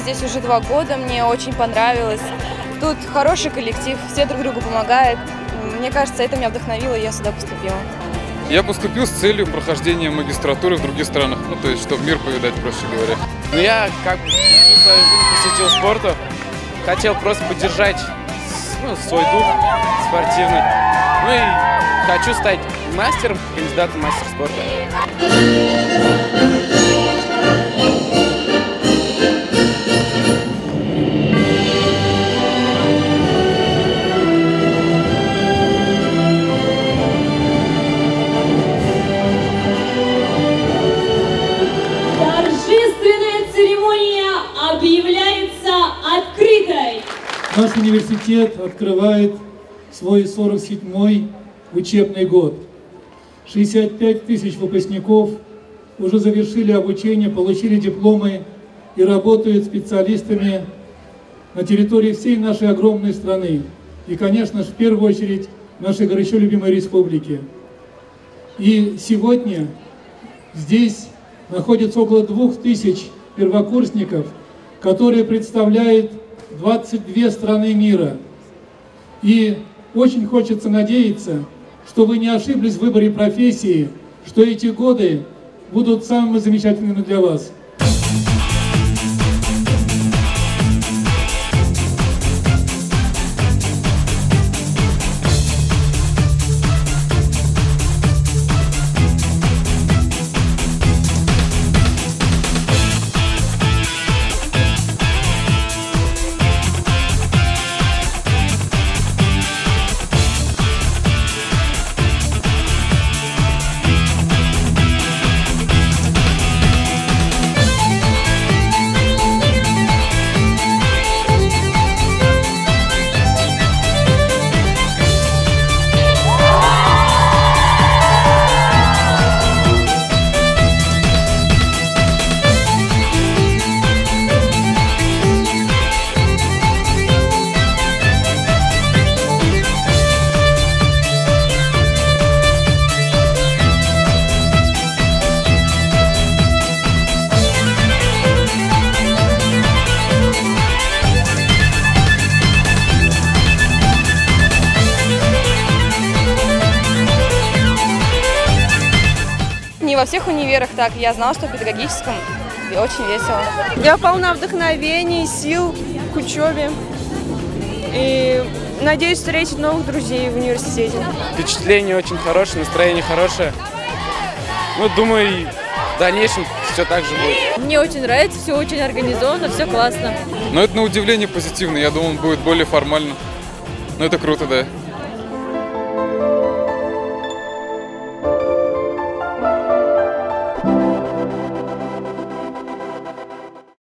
здесь уже 2 года, мне очень понравилось. Тут хороший коллектив, все друг другу помогают. Мне кажется, это меня вдохновило, и я сюда поступила. Я поступил с целью прохождения магистратуры в других странах, ну то есть, чтобы мир повидать, проще говоря. Ну я как бы всю свою жизнь посвятил спорту, хотел просто поддержать свой дух спортивный. Ну и хочу стать мастером, кандидатом в мастер спорта. Объявляется открытой. Наш университет открывает свой 47-й учебный год. 65 тысяч выпускников уже завершили обучение, получили дипломы и работают специалистами на территории всей нашей огромной страны. И, конечно же, в первую очередь, нашей горячо любимой республики. И сегодня здесь находится около 2000 первокурсников, которые представляют 22 страны мира. И очень хочется надеяться, что вы не ошиблись в выборе профессии, что эти годы будут самыми замечательными для вас. Не во всех универах так. Я знала, что в педагогическом очень весело. Я полна вдохновений, сил к учебе. И надеюсь встретить новых друзей в университете. Впечатление очень хорошее, настроение хорошее. Ну, думаю, в дальнейшем все так же будет. Мне очень нравится, все очень организовано, все классно. Но это на удивление позитивно, я думал, он будет более формально. Но это круто, да.